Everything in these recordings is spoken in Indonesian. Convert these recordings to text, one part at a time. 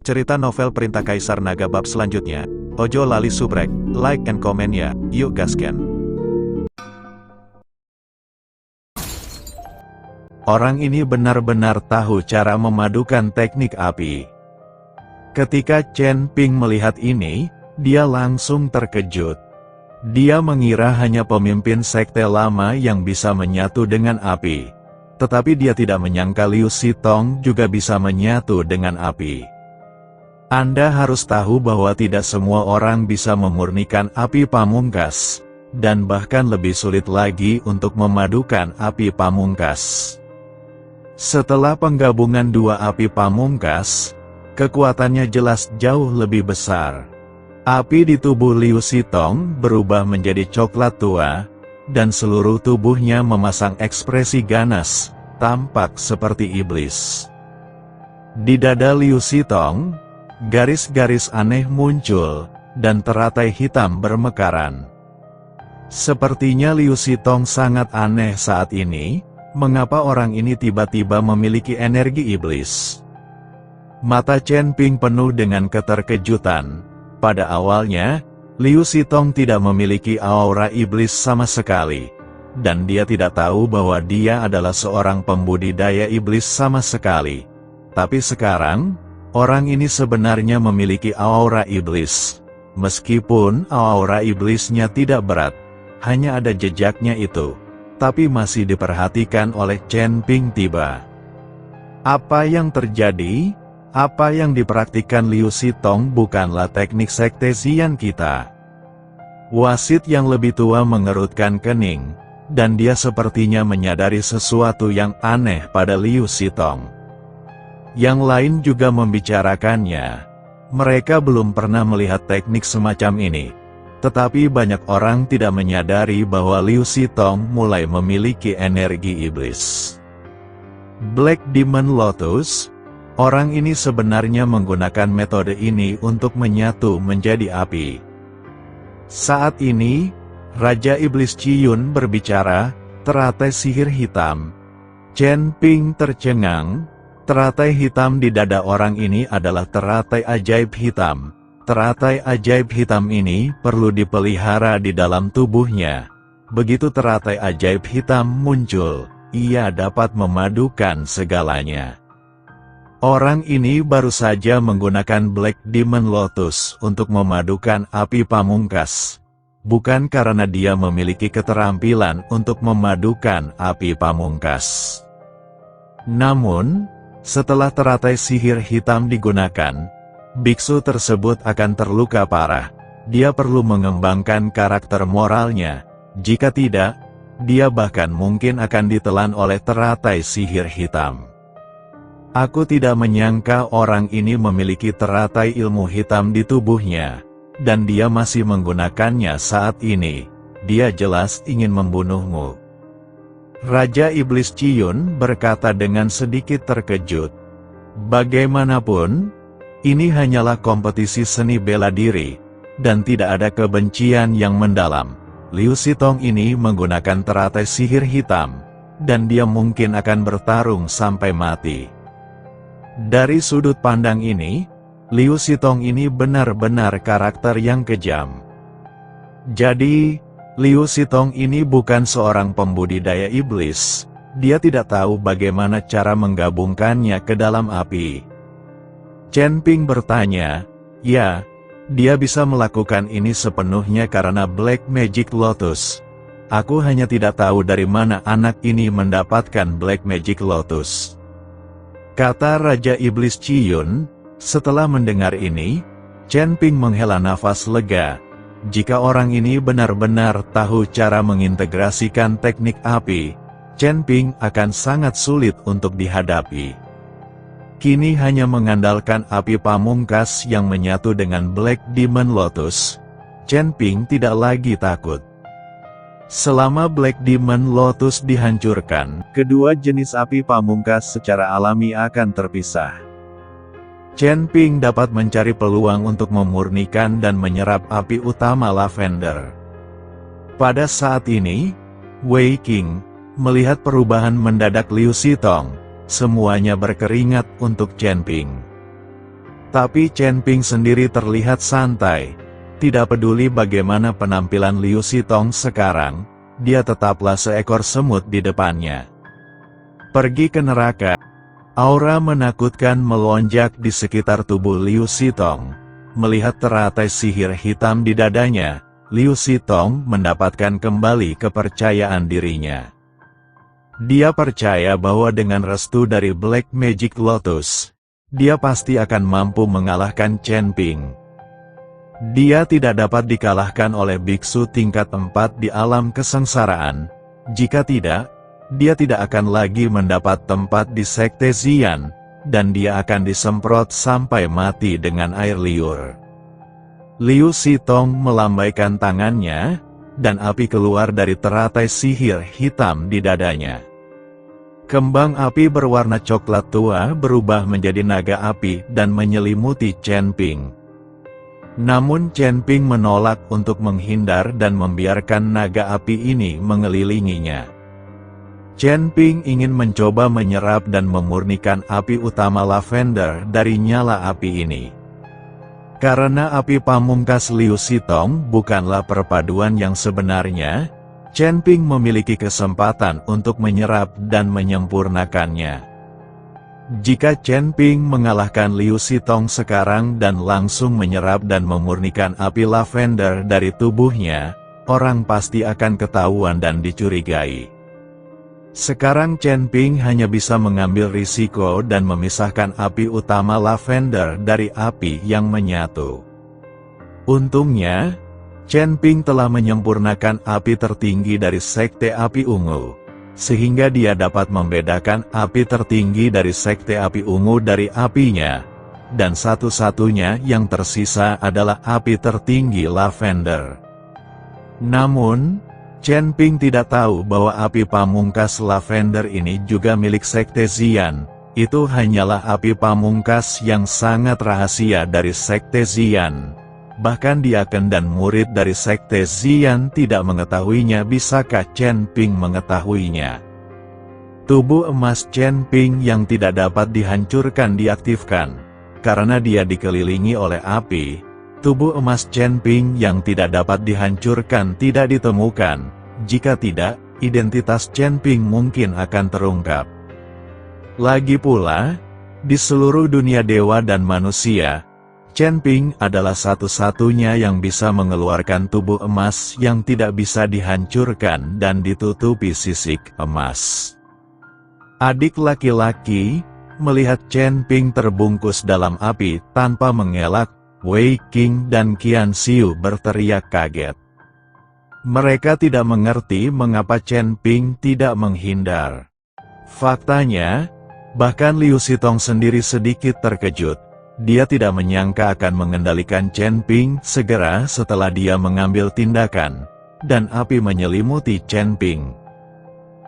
Cerita novel Perintah Kaisar Naga bab selanjutnya. Ojo lali subrek, like and comment ya, yuk gasken. Orang ini benar-benar tahu cara memadukan teknik api. Ketika Chen Ping melihat ini, dia langsung terkejut. Dia mengira hanya pemimpin sekte lama yang bisa menyatu dengan api. Tetapi dia tidak menyangka Liu Sitong juga bisa menyatu dengan api. Anda harus tahu bahwa tidak semua orang bisa memurnikan api pamungkas, dan bahkan lebih sulit lagi untuk memadukan api pamungkas. Setelah penggabungan dua api pamungkas, kekuatannya jelas jauh lebih besar. Api di tubuh Liu Sitong berubah menjadi coklat tua, dan seluruh tubuhnya memasang ekspresi ganas, tampak seperti iblis. Di dada Liu Sitong, garis-garis aneh muncul, dan teratai hitam bermekaran. Sepertinya Liu Sitong sangat aneh saat ini, mengapa orang ini tiba-tiba memiliki energi iblis? Mata Chen Ping penuh dengan keterkejutan. Pada awalnya, Liu Sitong tidak memiliki aura iblis sama sekali, dan dia tidak tahu bahwa dia adalah seorang pembudidaya iblis sama sekali. Tapi sekarang, orang ini sebenarnya memiliki aura iblis. Meskipun aura iblisnya tidak berat, hanya ada jejaknya itu, tapi masih diperhatikan oleh Chen Ping tiba. Apa yang terjadi? Apa yang dipraktikkan Liu Sitong bukanlah teknik sekte Xian kita. Wasit yang lebih tua mengerutkan kening, dan dia sepertinya menyadari sesuatu yang aneh pada Liu Sitong. Yang lain juga membicarakannya. Mereka belum pernah melihat teknik semacam ini. Tetapi banyak orang tidak menyadari bahwa Liu Sitong mulai memiliki energi iblis. Black Demon Lotus. Orang ini sebenarnya menggunakan metode ini untuk menyatu menjadi api. Saat ini, Raja Iblis Ciyun berbicara, teratai sihir hitam. Chen Ping tercengang. Teratai hitam di dada orang ini adalah teratai ajaib hitam. Teratai ajaib hitam ini perlu dipelihara di dalam tubuhnya. Begitu teratai ajaib hitam muncul, ia dapat memadukan segalanya. Orang ini baru saja menggunakan Black Demon Lotus untuk memadukan api pamungkas. Bukan karena dia memiliki keterampilan untuk memadukan api pamungkas. Namun, setelah teratai sihir hitam digunakan, biksu tersebut akan terluka parah. Dia perlu mengembangkan karakter moralnya. Jika tidak, dia bahkan mungkin akan ditelan oleh teratai sihir hitam. Aku tidak menyangka orang ini memiliki teratai ilmu hitam di tubuhnya, dan dia masih menggunakannya saat ini. Dia jelas ingin membunuhmu. Raja Iblis Ciyun berkata dengan sedikit terkejut. Bagaimanapun, ini hanyalah kompetisi seni bela diri, dan tidak ada kebencian yang mendalam. Liu Sitong ini menggunakan teratai sihir hitam, dan dia mungkin akan bertarung sampai mati. Dari sudut pandang ini, Liu Sitong ini benar-benar karakter yang kejam. Jadi, Liu Sitong ini bukan seorang pembudidaya iblis. Dia tidak tahu bagaimana cara menggabungkannya ke dalam api. Chen Ping bertanya, ya, dia bisa melakukan ini sepenuhnya karena Black Magic Lotus. Aku hanya tidak tahu dari mana anak ini mendapatkan Black Magic Lotus. Kata Raja Iblis Ciyun. Setelah mendengar ini, Chen Ping menghela nafas lega. Jika orang ini benar-benar tahu cara mengintegrasikan teknik api, Chen Ping akan sangat sulit untuk dihadapi. Kini hanya mengandalkan api pamungkas yang menyatu dengan Black Demon Lotus, Chen Ping tidak lagi takut. Selama Black Demon Lotus dihancurkan, kedua jenis api pamungkas secara alami akan terpisah. Chen Ping dapat mencari peluang untuk memurnikan dan menyerap api utama lavender. Pada saat ini, Wei Qing melihat perubahan mendadak Liu Sitong. Semuanya berkeringat untuk Chen Ping. Tapi Chen Ping sendiri terlihat santai. Tidak peduli bagaimana penampilan Liu Sitong sekarang, dia tetaplah seekor semut di depannya. Pergi ke neraka. Aura menakutkan melonjak di sekitar tubuh Liu Sitong. Melihat teratai sihir hitam di dadanya, Liu Sitong mendapatkan kembali kepercayaan dirinya. Dia percaya bahwa dengan restu dari Black Magic Lotus, dia pasti akan mampu mengalahkan Chen Ping. Dia tidak dapat dikalahkan oleh biksu tingkat 4 di alam kesengsaraan. Jika tidak, dia tidak akan lagi mendapat tempat di Sekte Xian, dan dia akan disemprot sampai mati dengan air liur. Liu Sitong melambaikan tangannya, dan api keluar dari teratai sihir hitam di dadanya. Kembang api berwarna coklat tua berubah menjadi naga api dan menyelimuti Chen Ping. Namun Chen Ping menolak untuk menghindar dan membiarkan naga api ini mengelilinginya. Chen Ping ingin mencoba menyerap dan memurnikan api utama lavender dari nyala api ini. Karena api pamungkas Liu Sitong bukanlah perpaduan yang sebenarnya, Chen Ping memiliki kesempatan untuk menyerap dan menyempurnakannya. Jika Chen Ping mengalahkan Liu Sitong sekarang dan langsung menyerap dan memurnikan api lavender dari tubuhnya, orang pasti akan ketahuan dan dicurigai. Sekarang Chen Ping hanya bisa mengambil risiko dan memisahkan api utama lavender dari api yang menyatu. Untungnya, Chen Ping telah menyempurnakan api tertinggi dari Sekte Api Ungu, sehingga dia dapat membedakan api tertinggi dari Sekte Api Ungu dari apinya, dan satu-satunya yang tersisa adalah api tertinggi lavender. Namun, Chen Ping tidak tahu bahwa api pamungkas lavender ini juga milik Sekte Xian. Itu hanyalah api pamungkas yang sangat rahasia dari Sekte Xian. Bahkan Diaken dan murid dari Sekte Xian tidak mengetahuinya. Bisakah Chen Ping mengetahuinya? Tubuh emas Chen Ping yang tidak dapat dihancurkan diaktifkan. Karena dia dikelilingi oleh api, tubuh emas Chen Ping yang tidak dapat dihancurkan tidak ditemukan. Jika tidak, identitas Chen Ping mungkin akan terungkap. Lagi pula, di seluruh dunia dewa dan manusia, Chen Ping adalah satu-satunya yang bisa mengeluarkan tubuh emas yang tidak bisa dihancurkan dan ditutupi sisik emas. Adik laki-laki, melihat Chen Ping terbungkus dalam api tanpa mengelak, Wei Qing dan Qian Xiu berteriak kaget. Mereka tidak mengerti mengapa Chen Ping tidak menghindar. Faktanya, bahkan Liu Sitong sendiri sedikit terkejut. Dia tidak menyangka akan mengendalikan Chen Ping segera setelah dia mengambil tindakan, dan api menyelimuti Chen Ping.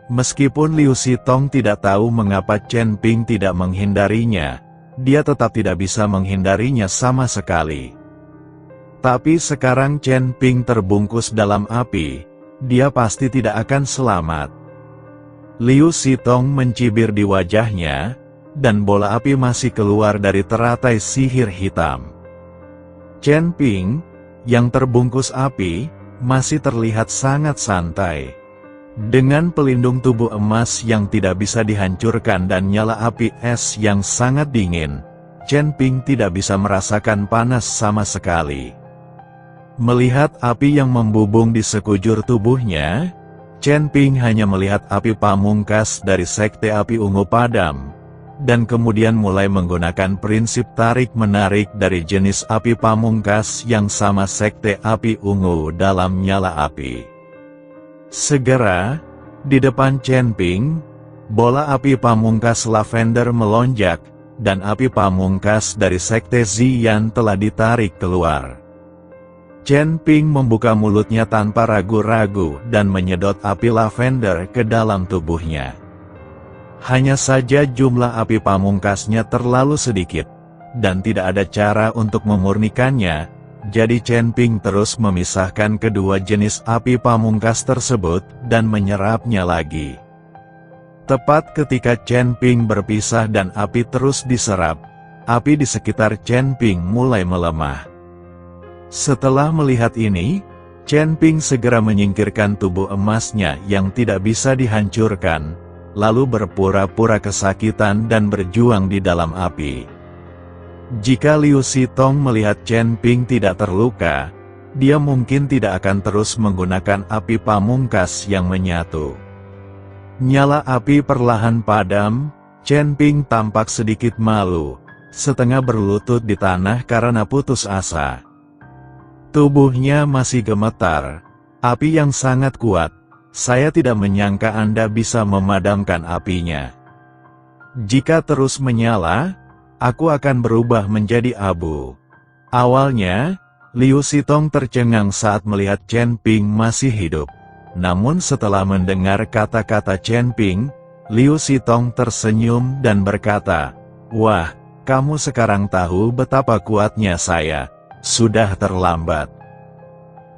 Meskipun Liu Sitong tidak tahu mengapa Chen Ping tidak menghindarinya, dia tetap tidak bisa menghindarinya sama sekali. Tapi sekarang Chen Ping terbungkus dalam api, dia pasti tidak akan selamat. Liu Sitong mencibir di wajahnya, dan bola api masih keluar dari teratai sihir hitam. Chen Ping, yang terbungkus api, masih terlihat sangat santai. Dengan pelindung tubuh emas yang tidak bisa dihancurkan dan nyala api es yang sangat dingin, Chen Ping tidak bisa merasakan panas sama sekali. Melihat api yang membubung di sekujur tubuhnya, Chen Ping hanya melihat api pamungkas dari Sekte Api Ungu padam, dan kemudian mulai menggunakan prinsip tarik-menarik dari jenis api pamungkas yang sama Sekte Api Ungu dalam nyala api. Segera, di depan Chen Ping, bola api pamungkas lavender melonjak, dan api pamungkas dari Sekte Xian telah ditarik keluar. Chen Ping membuka mulutnya tanpa ragu-ragu dan menyedot api lavender ke dalam tubuhnya. Hanya saja jumlah api pamungkasnya terlalu sedikit, dan tidak ada cara untuk memurnikannya, jadi Chen Ping terus memisahkan kedua jenis api pamungkas tersebut dan menyerapnya lagi. Tepat ketika Chen Ping berpisah dan api terus diserap, api di sekitar Chen Ping mulai melemah. Setelah melihat ini, Chen Ping segera menyingkirkan tubuh emasnya yang tidak bisa dihancurkan, lalu berpura-pura kesakitan dan berjuang di dalam api. Jika Liu Sitong melihat Chen Ping tidak terluka, dia mungkin tidak akan terus menggunakan api pamungkas yang menyatu. Nyala api perlahan padam, Chen Ping tampak sedikit malu, setengah berlutut di tanah karena putus asa. Tubuhnya masih gemetar. Api yang sangat kuat. Saya tidak menyangka Anda bisa memadamkan apinya. Jika terus menyala, aku akan berubah menjadi abu. Awalnya, Liu Sitong tercengang saat melihat Chen Ping masih hidup. Namun setelah mendengar kata-kata Chen Ping, Liu Sitong tersenyum dan berkata, "Wah, kamu sekarang tahu betapa kuatnya saya. Sudah terlambat."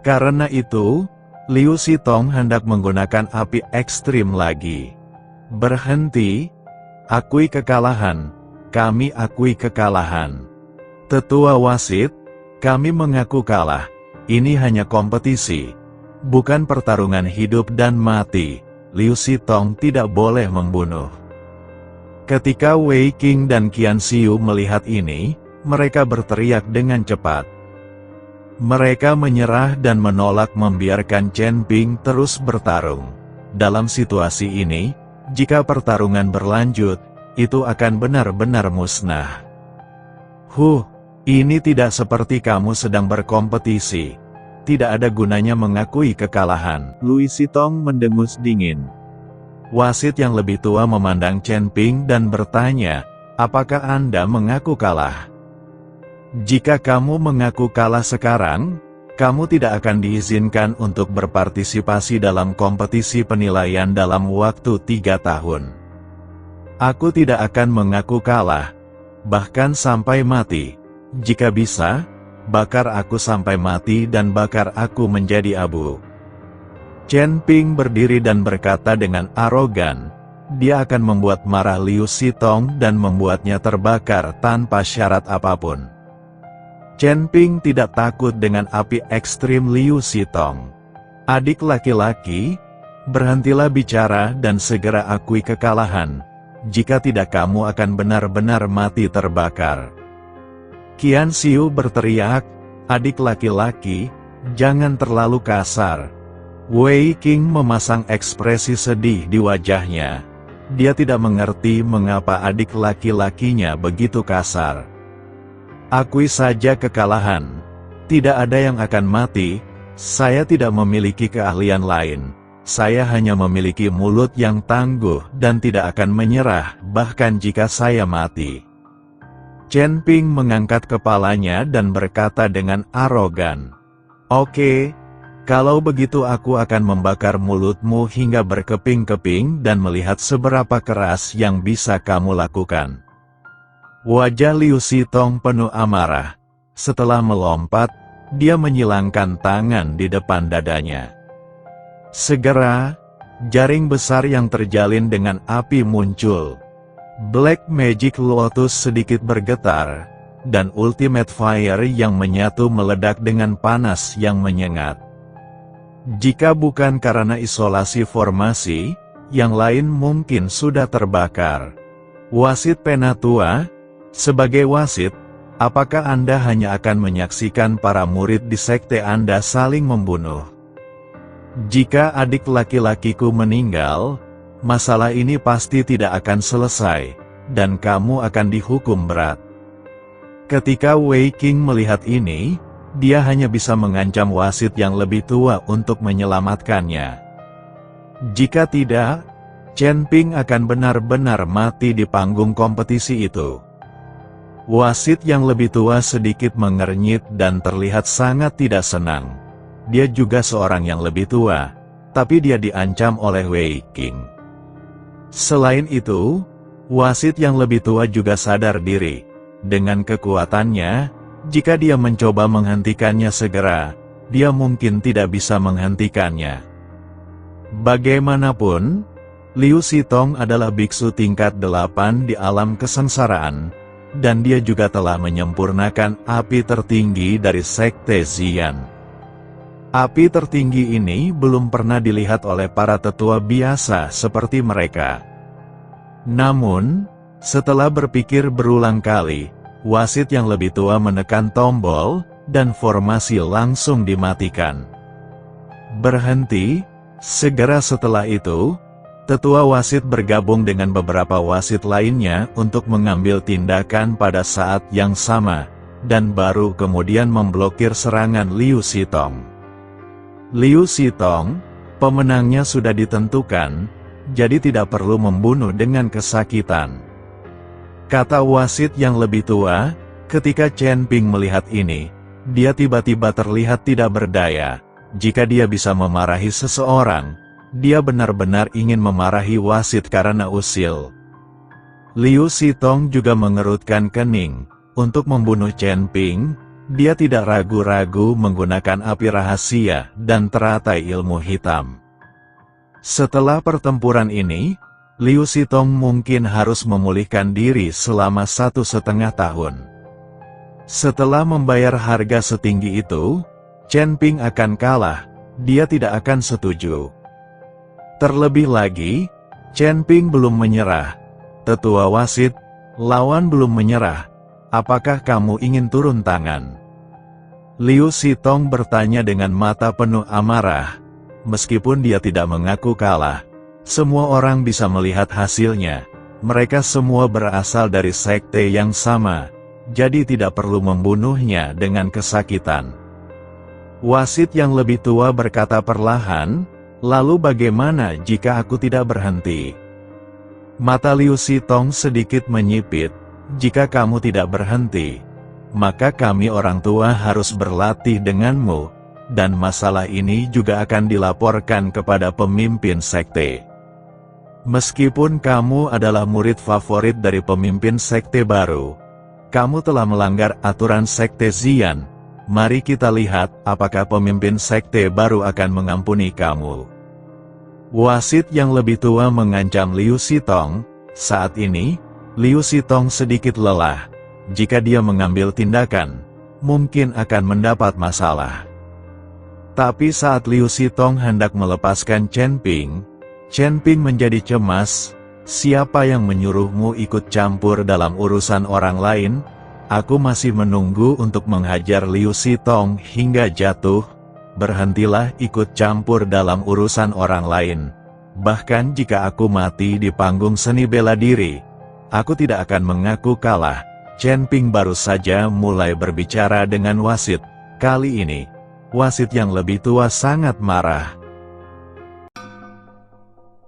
Karena itu, Liu Sitong hendak menggunakan api ekstrim lagi. "Berhenti, akui kekalahan, kami akui kekalahan. Tetua wasit, kami mengaku kalah, ini hanya kompetisi, bukan pertarungan hidup dan mati." Liu Sitong tidak boleh membunuh. Ketika Wei Qing dan Qian Xiu melihat ini, mereka berteriak dengan cepat. Mereka menyerah dan menolak membiarkan Chen Ping terus bertarung. Dalam situasi ini, jika pertarungan berlanjut, itu akan benar-benar musnah. Ini tidak seperti kamu sedang berkompetisi. Tidak ada gunanya mengakui kekalahan. Liu Sitong mendengus dingin. Wasit yang lebih tua memandang Chen Ping dan bertanya, "Apakah Anda mengaku kalah? Jika kamu mengaku kalah sekarang, kamu tidak akan diizinkan untuk berpartisipasi dalam kompetisi penilaian dalam waktu 3 tahun. Aku tidak akan mengaku kalah, bahkan sampai mati. Jika bisa, bakar aku sampai mati dan bakar aku menjadi abu." Chen Ping berdiri dan berkata dengan arogan, dia akan membuat marah Liu Sitong dan membuatnya terbakar tanpa syarat apapun. Chen Ping tidak takut dengan api ekstrim Liu Sitong. "Adik laki-laki, berhentilah bicara dan segera akui kekalahan. Jika tidak kamu akan benar-benar mati terbakar." Qian Xiu berteriak, "Adik laki-laki, jangan terlalu kasar." Wei Qing memasang ekspresi sedih di wajahnya. Dia tidak mengerti mengapa adik laki-lakinya begitu kasar. "Akui saja kekalahan. Tidak ada yang akan mati. Saya tidak memiliki keahlian lain. Saya hanya memiliki mulut yang tangguh dan tidak akan menyerah bahkan jika saya mati." Chen Ping mengangkat kepalanya dan berkata dengan arogan, "Oke, kalau begitu aku akan membakar mulutmu hingga berkeping-keping dan melihat seberapa keras yang bisa kamu lakukan." Wajah Liu Sitong penuh amarah. Setelah melompat, dia menyilangkan tangan di depan dadanya. Segera, jaring besar yang terjalin dengan api muncul. Black Magic Lotus sedikit bergetar, dan Ultimate Fire yang menyatu meledak dengan panas yang menyengat. Jika bukan karena isolasi formasi, yang lain mungkin sudah terbakar. Wasit Penatua, sebagai wasit, apakah Anda hanya akan menyaksikan para murid di sekte Anda saling membunuh? Jika adik laki-lakiku meninggal, masalah ini pasti tidak akan selesai, dan kamu akan dihukum berat. Ketika Wei Qing melihat ini, dia hanya bisa mengancam wasit yang lebih tua untuk menyelamatkannya. Jika tidak, Chen Ping akan benar-benar mati di panggung kompetisi itu. Wasit yang lebih tua sedikit mengernyit dan terlihat sangat tidak senang. Dia juga seorang yang lebih tua, tapi dia diancam oleh Wei Qing. Selain itu, wasit yang lebih tua juga sadar diri. Dengan kekuatannya, jika dia mencoba menghentikannya segera, dia mungkin tidak bisa menghentikannya. Bagaimanapun, Liu Sitong adalah biksu tingkat 8 di alam kesengsaraan. dan dia juga telah menyempurnakan api tertinggi dari Sekte Xian. Api tertinggi ini belum pernah dilihat oleh para tetua biasa seperti mereka. Namun, setelah berpikir berulang kali, wasit yang lebih tua menekan tombol, dan formasi langsung dimatikan. Berhenti, segera setelah itu, tetua wasit bergabung dengan beberapa wasit lainnya untuk mengambil tindakan pada saat yang sama, dan baru kemudian memblokir serangan Liu Xitong. Liu Xitong, pemenangnya sudah ditentukan, jadi tidak perlu membunuh dengan kesakitan. Kata wasit yang lebih tua, ketika Chen Ping melihat ini, dia tiba-tiba terlihat tidak berdaya. Jika dia bisa memarahi seseorang, dia benar-benar ingin memarahi wasit karena usil. Liu Xitong juga mengerutkan kening. Untuk membunuh Chen Ping, dia tidak ragu-ragu menggunakan api rahasia dan teratai ilmu hitam. Setelah pertempuran ini, Liu Xitong mungkin harus memulihkan diri selama 1,5 tahun. Setelah membayar harga setinggi itu, Chen Ping akan kalah, dia tidak akan setuju. Terlebih lagi, Chen Ping belum menyerah. Tetua wasit, lawan belum menyerah. Apakah kamu ingin turun tangan? Liu Xitong bertanya dengan mata penuh amarah. Meskipun dia tidak mengaku kalah, semua orang bisa melihat hasilnya. Mereka semua berasal dari sekte yang sama, jadi tidak perlu membunuhnya dengan kesakitan. Wasit yang lebih tua berkata perlahan, lalu bagaimana jika aku tidak berhenti? Mata Liu Xitong sedikit menyipit, jika kamu tidak berhenti, maka kami orang tua harus berlatih denganmu, dan masalah ini juga akan dilaporkan kepada pemimpin sekte. Meskipun kamu adalah murid favorit dari pemimpin sekte baru, kamu telah melanggar aturan sekte Xian. Mari kita lihat apakah pemimpin sekte baru akan mengampuni kamu. Wasit yang lebih tua mengancam Liu Xitong. Saat ini, Liu Xitong sedikit lelah. Jika dia mengambil tindakan, mungkin akan mendapat masalah. Tapi saat Liu Xitong hendak melepaskan Chen Ping menjadi cemas. Siapa yang menyuruhmu ikut campur dalam urusan orang lain? Aku masih menunggu untuk menghajar Liu Xitong hingga jatuh. Berhentilah ikut campur dalam urusan orang lain. Bahkan jika aku mati di panggung seni bela diri, aku tidak akan mengaku kalah. Chen Ping baru saja mulai berbicara dengan wasit. Kali ini, wasit yang lebih tua sangat marah.